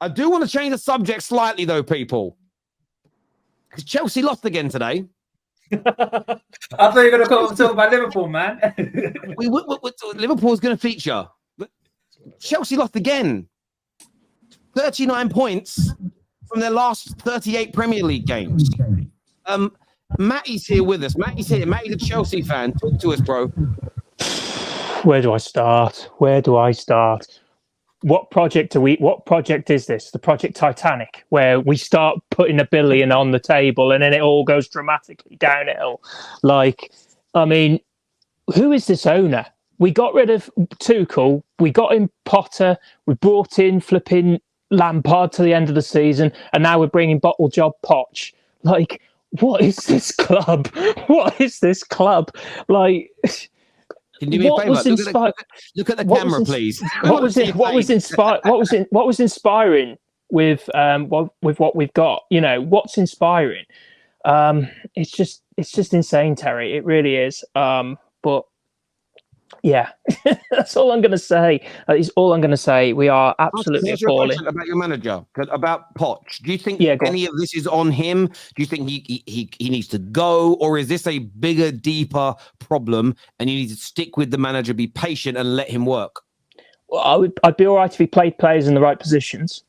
I do want to change the subject slightly, though, people. Because Chelsea lost again today. I thought you were going to talk about Liverpool, man. Liverpool's going to feature. But Chelsea lost again. 39 points from their last 38 Premier League games. Matty's here with us. Matty's here. Matty's a Chelsea fan. Talk to us, bro. Where do I start? What project is this? The Project Titanic, where we start putting $1 billion on the table and then it all goes dramatically downhill. Like, I mean, who is this owner? We got rid of Tuchel. We got in Potter. We brought in flipping Lampard to the end of the season. And now we're bringing bottle job Poch. Like, what is this club? Like... Can you do me a favor? Look at the camera, please. What was inspiring with what we've got? You know, what's inspiring? It's just insane, Terry. It really is. But yeah, that's all I'm going to say. Is all I'm going to say. We are absolutely appalling. About your manager, about Poch. Do you think any of this is on him? Do you think he needs to go, or is this a bigger, deeper problem? And you need to stick with the manager, be patient, and let him work. Well, I'd be all right if he played players in the right positions,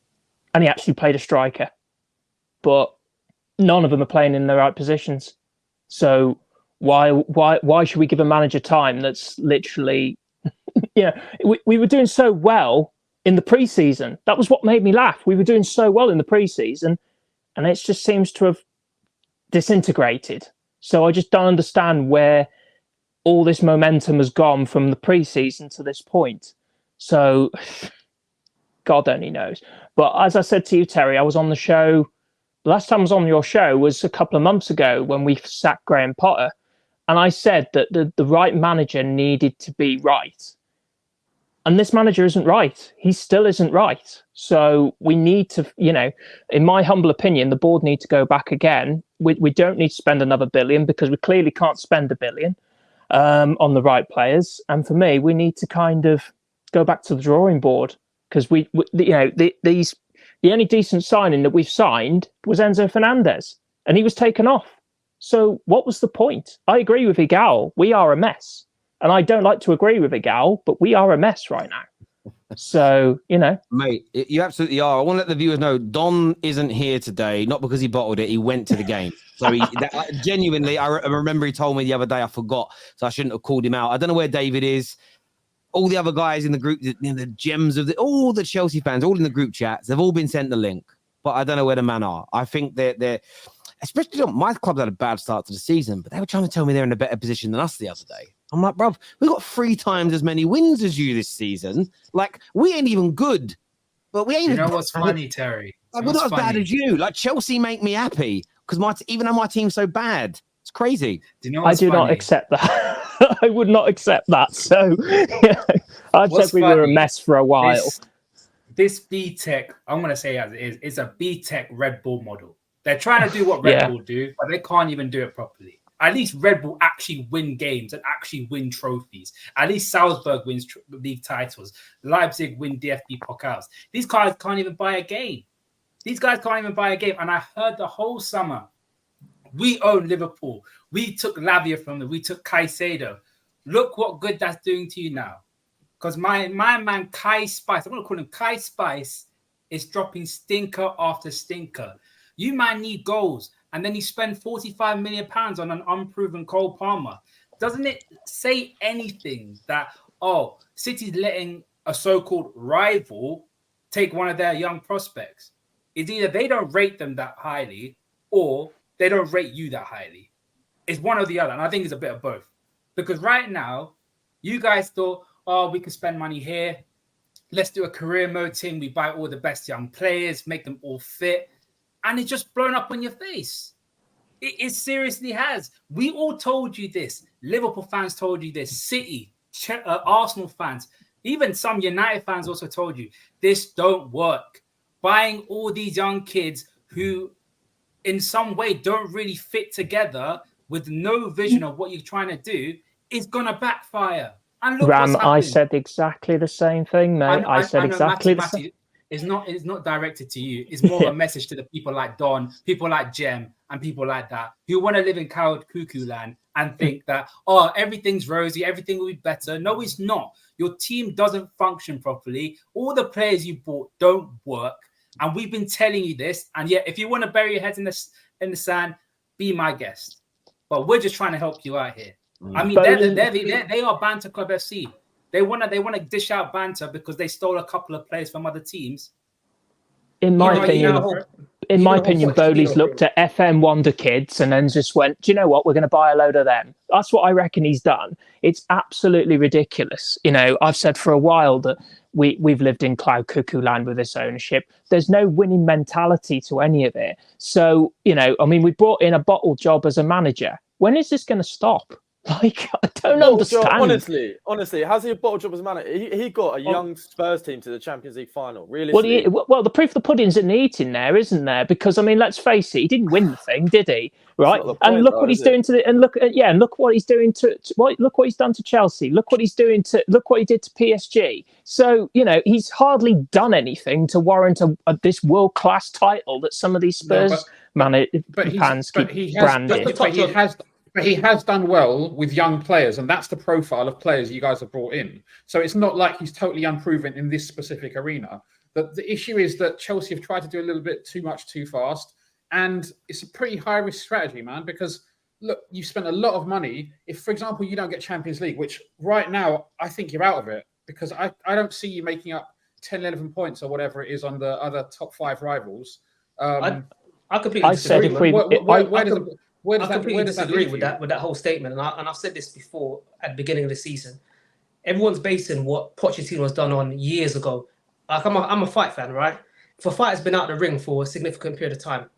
and he actually played a striker. But none of them are playing in the right positions. So why should we give a manager time that's literally we were doing so well in the preseason. That was what made me laugh. We were doing so well in the preseason and it just seems to have disintegrated. So I just don't understand where all this momentum has gone from the preseason to this point. So God only knows. But as I said to you, Terry, I was on the show. The last time I was on your show was a couple of months ago when we sacked Graham Potter. And I said that the right manager needed to be right. And this manager isn't right. He still isn't right. So we need to, in my humble opinion, the board need to go back again. We don't need to spend another $1 billion because we clearly can't spend $1 billion on the right players. And for me, we need to kind of go back to the drawing board because the only decent signing that we've signed was Enzo Fernandez and he was taken off. So what was the point? I agree with Igal. We are a mess. And I don't like to agree with Igal, but we are a mess right now. So, Mate, you absolutely are. I want to let the viewers know Don isn't here today, not because he bottled it. He went to the game. So genuinely, I remember he told me the other day, I forgot. So I shouldn't have called him out. I don't know where David is. All the other guys in the group, the gems of all the Chelsea fans, all in the group chats, they've all been sent the link. But I don't know where the men are. I think they're especially my club's had a bad start to the season, but they were trying to tell me they're in a better position than us the other day. I'm like, bruv, we got 3 times as many wins as you this season. Like, we ain't even good, but we ain't. You know what's funny, Terry? Like, we're not as bad as you. Like, Chelsea make me happy because even though my team's so bad, it's crazy. Do you know I do not accept that. I would not accept that. So, I'd said we were a mess for a while. This B-Tech, I'm going to say as it is a B-Tech Red Bull model. They're trying to do what Red Bull do, but they can't even do it properly. At least Red Bull actually win games and actually win trophies. At least Salzburg wins league titles. Leipzig win DFB Pokals. These guys can't even buy a game. And I heard the whole summer, we own Liverpool. We took Lavia from them. We took Caicedo. Look what good that's doing to you now. Because my man Kai Spice, I'm going to call him Kai Spice, is dropping stinker after stinker. You might need goals, and then you spend £45 million on an unproven Cole Palmer. Doesn't it say anything that, City's letting a so-called rival take one of their young prospects? It's either they don't rate them that highly or they don't rate you that highly. It's one or the other, and I think it's a bit of both. Because right now, you guys thought, we can spend money here. Let's do a career mode team. We buy all the best young players, make them all fit. And it's just blown up on your face. It seriously has. We all told you this. Liverpool fans told you this. City, Arsenal fans, even some United fans also told you this don't work. Buying all these young kids who in some way don't really fit together with no vision of what you're trying to do is going to backfire. And look, Ram, I said exactly the same thing, mate. I said exactly the same. is not directed to you. It's more of a message to the people like Don, people like Jem, and people like that who want to live in cloud cuckoo land and think that, oh, everything's rosy, everything will be better. No, it's not. Your team doesn't function properly. All the players you bought don't work. And we've been telling you this. And yet, if you want to bury your heads in the sand, be my guest. But we're just trying to help you out here. I mean, they are Banter Club FC. They want to dish out banter because they stole a couple of players from other teams. In my opinion, Bowley's looked at FM Wonder Kids and then just went, do you know what? We're going to buy a load of them. That's what I reckon he's done. It's absolutely ridiculous. You know, I've said for a while that we've lived in cloud cuckoo land with this ownership. There's no winning mentality to any of it. So, you know, I mean, we brought in a bottle job as a manager. When is this going to stop? Like, I don't understand. Job, honestly, how's he a bottle job as a manager? He got a young Spurs team to the Champions League final. Really? Well, the proof of the pudding's in the eating there, isn't there? Because I mean, let's face it, he didn't win the thing, did he? Right? And look what he's doing look what he's doing look what he's done to Chelsea. Look what he did to PSG. So you know, he's hardly done anything to warrant this world-class title that some of these Spurs fans keep branding. But he has done well with young players, and that's the profile of players you guys have brought in. So it's not like he's totally unproven in this specific arena. The issue is that Chelsea have tried to do a little bit too much too fast, and it's a pretty high-risk strategy, man, because, look, you've spent a lot of money. If, for example, you don't get Champions League, which right now I think you're out of it, because I don't see you making up 10, 11 points or whatever it is on the other top 5 rivals. I completely disagree. I completely disagree with that whole statement, and I've said this before at the beginning of the season. Everyone's basing what Pochettino has done on years ago. Like I'm a fight fan, right? If a fighter's been out of the ring for a significant period of time,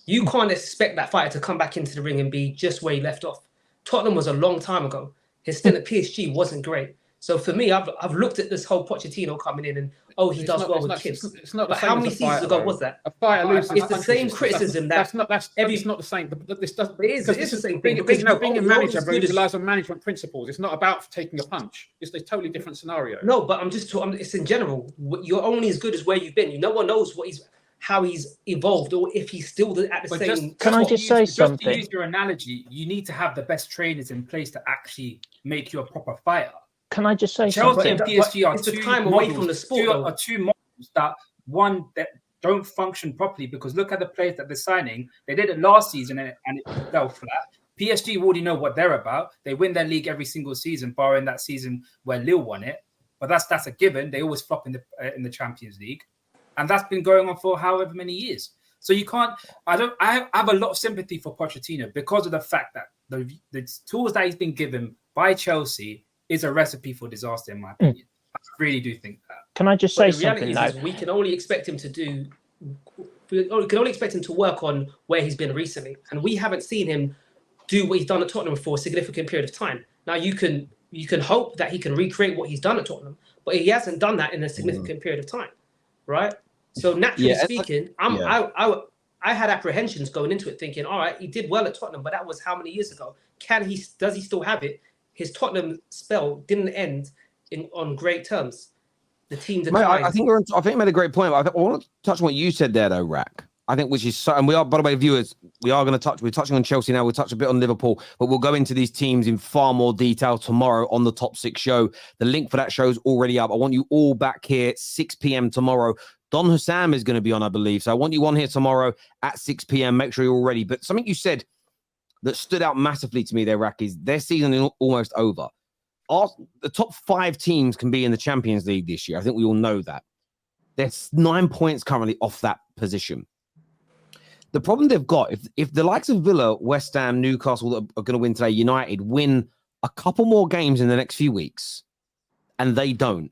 you can't expect that fighter to come back into the ring and be just where he left off. Tottenham was a long time ago. His stint at PSG wasn't great. So for me, I've looked at this whole Pochettino coming in and he does well with kids. It's not. But how many seasons ago was that? A fighter loses. It's the same criticism it's not the same. This doesn't. It is the same thing. Being a manager relies on management principles. It's not about taking a punch. It's a totally different scenario. No, but it's in general. You're only as good as where you've been. No one knows how he's evolved or if he's still at the same. Can I just say something? Just to use your analogy, you need to have the best trainers in place to actually make you a proper fighter. Can I just say Chelsea something? and PSG are it's the time away from the sport. Two models that don't function properly, because look at the players that they're signing. They did it last season and it fell flat. PSG already know what they're about. They win their league every single season, barring that season where Lille won it. But that's a given. They always flop in the Champions League, and that's been going on for however many years. So you can't. I have a lot of sympathy for Pochettino because of the fact that the tools that he's been given by Chelsea is a recipe for disaster, in my opinion. I really do think that. Can I just say something now? We can only expect him to work on where he's been recently, and we haven't seen him do what he's done at Tottenham for a significant period of time. Now you can hope that he can recreate what he's done at Tottenham, but he hasn't done that in a significant period of time, right? So naturally speaking, I had apprehensions going into it, thinking, all right, he did well at Tottenham, but that was how many years ago? Does he still have it? His Tottenham spell didn't end on great terms. The team declined. I think you made a great point. But I want to touch on what you said there, though, Rack. I think which is so, and we are, by the way, viewers, we're touching on Chelsea now. We'll touch a bit on Liverpool, but we'll go into these teams in far more detail tomorrow on the Top 6 show. The link for that show is already up. I want you all back here 6 p.m. tomorrow. Don Hussam is going to be on, I believe. So I want you on here tomorrow at 6 p.m. Make sure you're all ready. But something you said that stood out massively to me there, Rack, is their season is almost over. The top 5 teams can be in the Champions League this year. I think we all know that. There's 9 points currently off that position. The problem they've got, if the likes of Villa, West Ham, Newcastle that are going to win today, United, win a couple more games in the next few weeks, and they don't,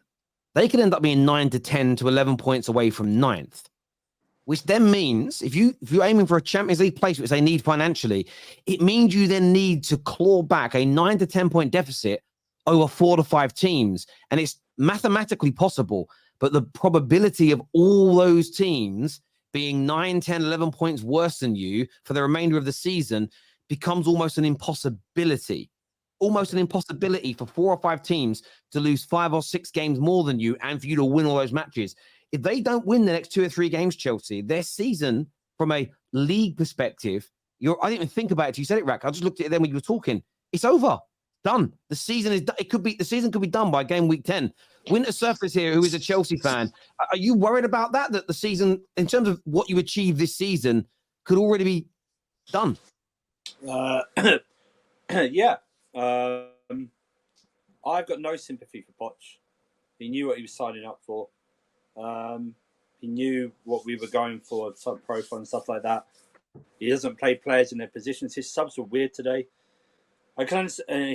they could end up being 9 to 10 to 11 points away from 9th. Which then means if you're aiming for a Champions League place, which they need financially, it means you then need to claw back a 9 to 10 point deficit over 4 to 5 teams. And it's mathematically possible, but the probability of all those teams being 9, 10, 11 points worse than you for the remainder of the season becomes almost an impossibility. Almost an impossibility for 4 or 5 teams to lose 5 or 6 games more than you and for you to win all those matches. if they don't win the next 2 or 3 games, Chelsea, their season from a league perspective, I didn't even think about it. You said it, Rack. I just looked at it then when you were talking. It's over. Done. The season is. The season could be done by game week 10. Winter Surface here, who is a Chelsea fan, are you worried about that? That the season, in terms of what you achieve this season, could already be done? Yeah. I've got no sympathy for Poch. He knew what he was signing up for. He knew what we were going for, sub profile and stuff like that. He doesn't play players in their positions. His subs were weird today. He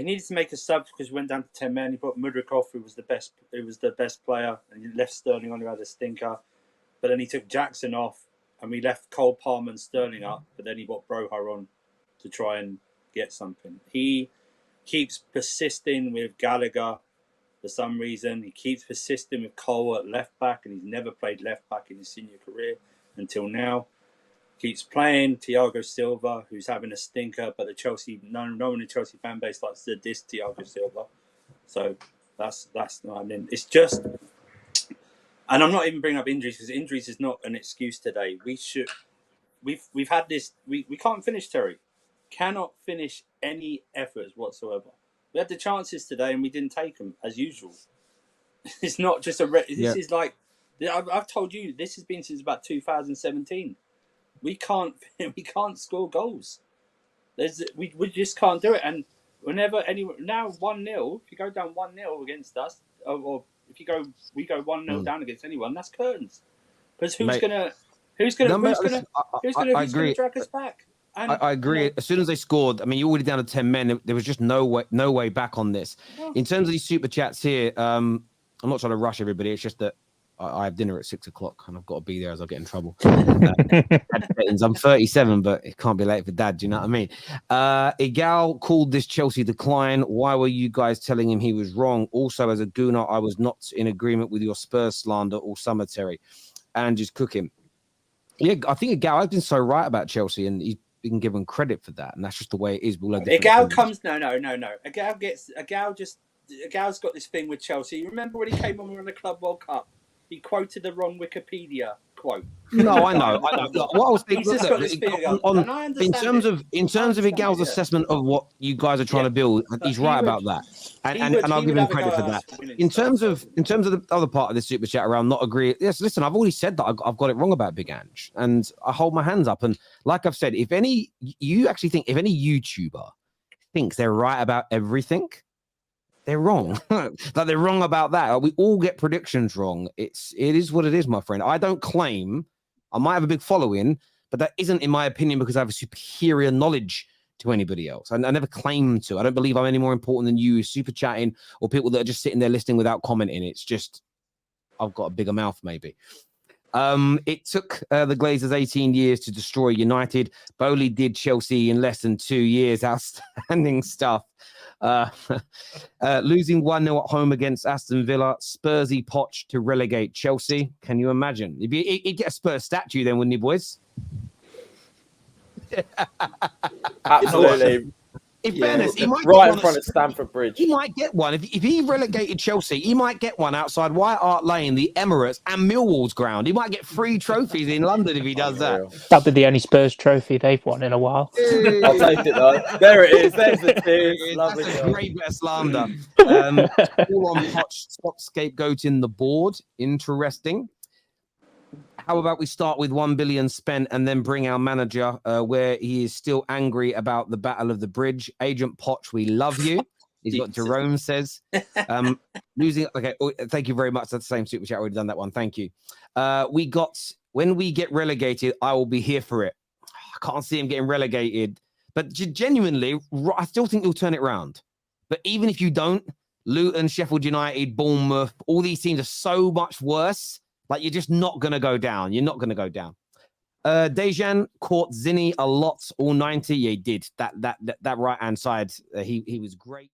needed to make a sub because he went down to 10 men. He put Mudryk off, who was the best. It was the best player, and he left Sterling on, who had a stinker. But then he took Jackson off, and we left Cole Palmer and Sterling up. But then he brought Broha on to try and get something. He keeps persisting with Gallagher for some reason. He keeps persisting with Cole at left back, and he's never played left back in his senior career until now. Keeps playing Thiago Silva, who's having a stinker, but no one in the Chelsea fan base likes to diss Thiago Silva. So that's not. I mean, it's just, and I'm not even bringing up injuries because injuries is not an excuse today. We've had this. We can't finish, Terry. Cannot finish any efforts whatsoever. We had the chances today and we didn't take them as usual. It's not just this is like I've told you this has been since about 2017. We can't score goals. We just can't do it. And whenever now 1-0, if you go down 1-0 against us, or if we go 1-0 down against anyone, that's curtains. Because who's gonna drag us back? I agree. As soon as they scored, I mean, you're already down to 10 men. There was just no way back on this. Yeah. In terms of these super chats here, I'm not trying to rush everybody. It's just that I have dinner at 6 o'clock and I've got to be there as I get in trouble. I'm 37, but it can't be late for dad. Do you know what I mean? Igal called this Chelsea decline. Why were you guys telling him he was wrong? Also, as a Gooner, I was not in agreement with your Spurs slander all summer, Terry. And just cook him. Yeah, I think Igal has been so right about Chelsea, and he's been given credit for that, and that's just the way it is. Igal comes no. Igal's got this thing with Chelsea. Remember when he came on the Club World Cup? He quoted the wrong Wikipedia quote. No, I know. What I was thinking in terms of Igal's assessment of what you guys are trying to build, he's right about that, and I'll give him credit for that. In terms of the other part of this super chat around not agree. Yes, listen, I've already said that I've got it wrong about Big Ange, and I hold my hands up. And like I've said, if any YouTuber thinks they're right about everything, they're wrong. Like they're wrong about that. We all get predictions wrong. It is what it is, my friend. I don't claim I might have a big following, but that isn't, in my opinion, because I have a superior knowledge to anybody else. I never claim to. I don't believe I'm any more important than you, super chatting, or people that are just sitting there listening without commenting. It's just I've got a bigger mouth, maybe. It took the Glazers 18 years to destroy United. Bowley did Chelsea in less than 2 years. Outstanding stuff. Losing 1-0 at home against Aston Villa. Spursy Poch to relegate Chelsea. Can you imagine? He'd get a Spurs statue then, wouldn't he, boys? Absolutely. In fairness, he might right in front of Stamford Bridge. He might get one. If he relegated Chelsea, he might get one outside White Hart Lane, the Emirates, and Millwall's ground. He might get 3 trophies in London if he does that. That'll be the only Spurs trophy they've won in a while. I'll take it, though. There it is. There's the team. Lovely. That's a great bit of slander. All on Poch, stop scapegoating the board. Interesting. How about we start with 1 billion spent and then bring our manager where he is still angry about the Battle of the Bridge. Agent Poch, we love you. He's got Jerome says. Losing. Okay. Oh, thank you very much. That's the same super chat. I've already done that one. Thank you. We got, when we get relegated, I will be here for it. I can't see him getting relegated. But genuinely, I still think you'll turn it around. But even if you don't, Luton, Sheffield United, Bournemouth, all these teams are so much worse. Like, you're just not going to go down. You're not going to go down. Dejan caught Zinni a lot, all 90. Yeah, he did. That right-hand side, he was great.